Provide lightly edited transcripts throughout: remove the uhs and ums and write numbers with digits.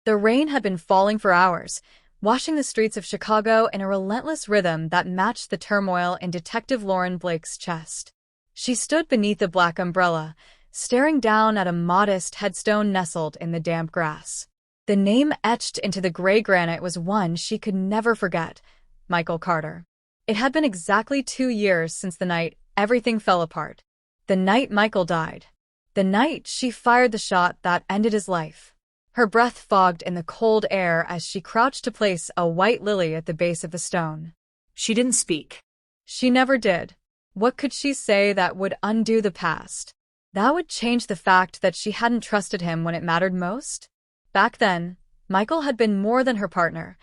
The rain had been falling for hours, washing the streets of Chicago in a relentless rhythm that matched the turmoil in Detective Lauren Blake's chest. She stood beneath a black umbrella, staring down at a modest headstone nestled in the damp grass. The name etched into the gray granite was one she could never forget: Michael Carter. It had been exactly 2 years since the night everything fell apart. The night Michael died. The night she fired the shot that ended his life. Her breath fogged in the cold air as she crouched to place a white lily at the base of the stone. She didn't speak. She never did. What could she say that would undo the past? That would change the fact that she hadn't trusted him when it mattered most? Back then, Michael had been more than her partner.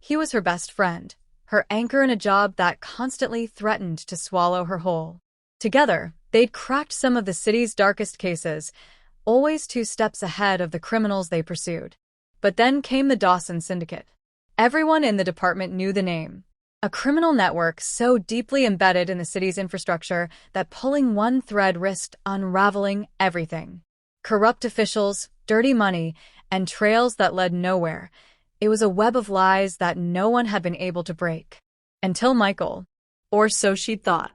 He was her best friend, her anchor in a job that constantly threatened to swallow her whole. Together, they'd cracked some of the city's darkest cases, always 2 steps ahead of the criminals they pursued. But then came the Dawson Syndicate. Everyone in the department knew the name. A criminal network so deeply embedded in the city's infrastructure that pulling one thread risked unraveling everything. Corrupt officials, dirty money, and trails that led nowhere. It was a web of lies that no one had been able to break. Until Michael. Or so she'd thought.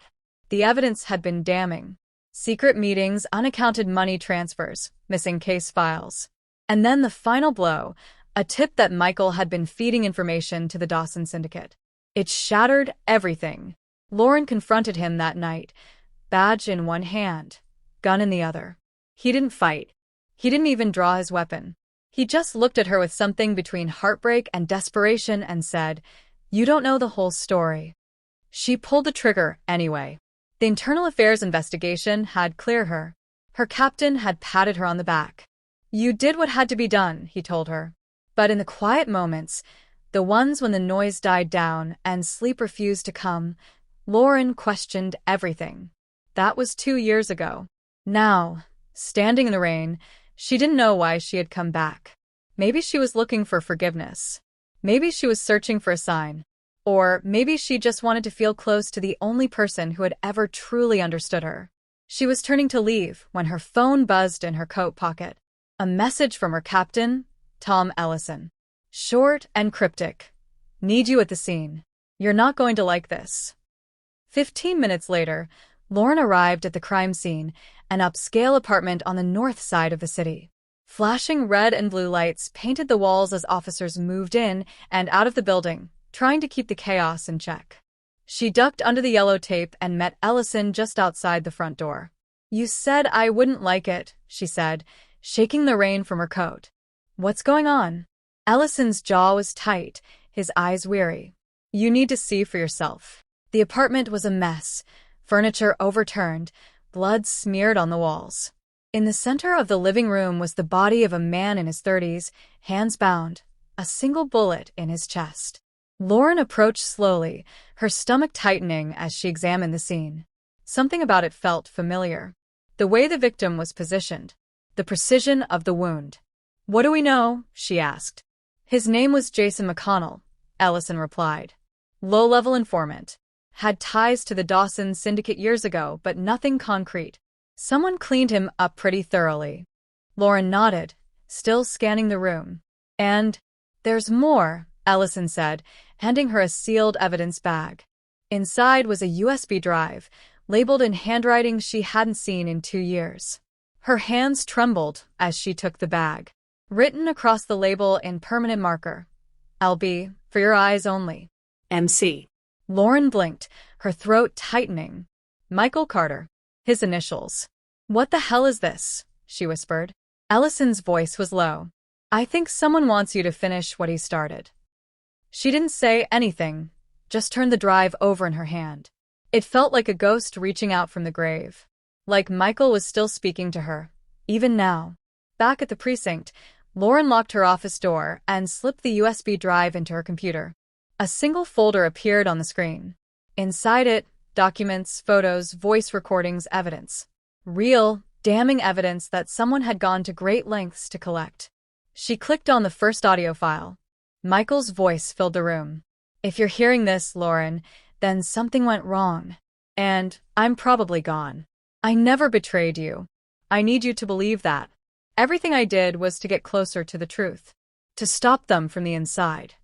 The evidence had been damning. Secret meetings, unaccounted money transfers, missing case files. And then the final blow, a tip that Michael had been feeding information to the Dawson Syndicate. It shattered everything. Lauren confronted him that night, badge in one hand, gun in the other. He didn't fight. He didn't even draw his weapon. He just looked at her with something between heartbreak and desperation and said, "You don't know the whole story." She pulled the trigger anyway. The internal affairs investigation had cleared her. Her captain had patted her on the back. "You did what had to be done," he told her. But in the quiet moments, the ones when the noise died down and sleep refused to come, Lauren questioned everything. That was 2 years ago. Now, standing in the rain, she didn't know why she had come back. Maybe she was looking for forgiveness. Maybe she was searching for a sign. Or maybe she just wanted to feel close to the only person who had ever truly understood her. She was turning to leave when her phone buzzed in her coat pocket. A message from her captain, Tom Ellison. Short and cryptic. "Need you at the scene. You're not going to like this." 15 minutes later, Lauren arrived at the crime scene, an upscale apartment on the north side of the city. Flashing red and blue lights painted the walls as officers moved in and out of the building, trying to keep the chaos in check. She ducked under the yellow tape and met Ellison just outside the front door. "You said I wouldn't like it," she said, shaking the rain from her coat. "What's going on?" Ellison's jaw was tight, his eyes weary. "You need to see for yourself." The apartment was a mess, furniture overturned, blood smeared on the walls. In the center of the living room was the body of a man in his 30s, hands bound, a single bullet in his chest. Lauren approached slowly, her stomach tightening as she examined the scene. Something about it felt familiar. The way the victim was positioned, the precision of the wound. "What do we know?" she asked. "His name was Jason McConnell," Ellison replied. "Low-level informant. Had ties to the Dawson Syndicate years ago, but nothing concrete. Someone cleaned him up pretty thoroughly." Lauren nodded, still scanning the room. "And there's more," Ellison said, handing her a sealed evidence bag. Inside was a USB drive, labeled in handwriting she hadn't seen in 2 years. Her hands trembled as she took the bag. Written across the label in permanent marker, "LB, for your eyes only." MC. Lauren blinked, her throat tightening. "Michael Carter." His initials. "What the hell is this?" she whispered. Ellison's voice was low. "I think someone wants you to finish what he started." She didn't say anything, just turned the drive over in her hand. It felt like a ghost reaching out from the grave. Like Michael was still speaking to her, even now. Back at the precinct, Lauren locked her office door and slipped the USB drive into her computer. A single folder appeared on the screen. Inside it, documents, photos, voice recordings, evidence. Real, damning evidence that someone had gone to great lengths to collect. She clicked on the first audio file. Michael's voice filled the room. "If you're hearing this, Lauren, then something went wrong. And I'm probably gone. I never betrayed you. I need you to believe that. Everything I did was to get closer to the truth. to stop them from the inside.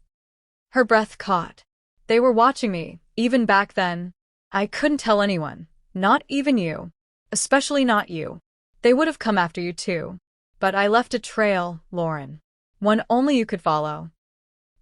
Her breath caught. They were watching me, even back then. I couldn't tell anyone, not even you. Especially not you. They would have come after you too. But I left a trail, Lauren. One only you could follow.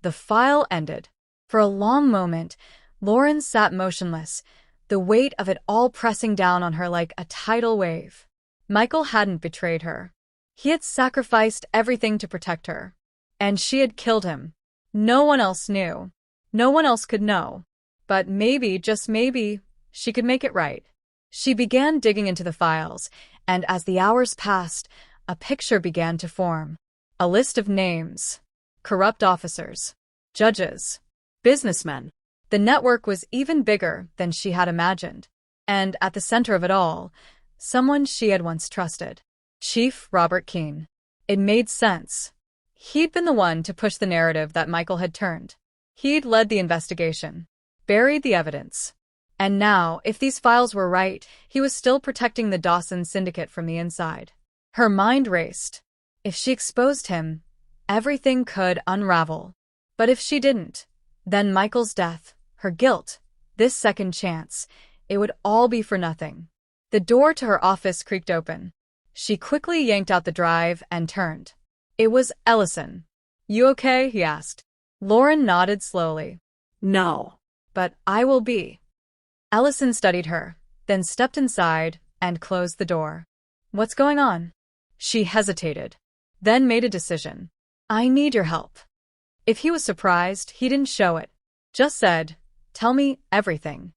The file ended. For a long moment, Lauren sat motionless, the weight of it all pressing down on her like a tidal wave. Michael hadn't betrayed her. He had sacrificed everything to protect her. And she had killed him. No one else knew. No one else could know. But maybe, just maybe, she could make it right. She began digging into the files, and as the hours passed, a picture began to form. A list of names. Corrupt officers. Judges. Businessmen. The network was even bigger than she had imagined. And at the center of it all, someone she had once trusted. Chief Robert Keene. It made sense. He'd been the one to push the narrative that Michael had turned. He'd led the investigation. Buried the evidence. And now, if these files were right, he was still protecting the Dawson syndicate from the inside. Her mind raced. If she exposed him, everything could unravel. But if she didn't, then Michael's death, her guilt, this second chance, it would all be for nothing. The door to her office creaked open. She quickly yanked out the drive and turned. It was Ellison. "You okay?" he asked. Lauren nodded slowly. No. "But I will be." Ellison studied her, then stepped inside and closed the door. "What's going on?" She hesitated, then made a decision. "I need your help." If he was surprised, he didn't show it. Just said, "Tell me everything."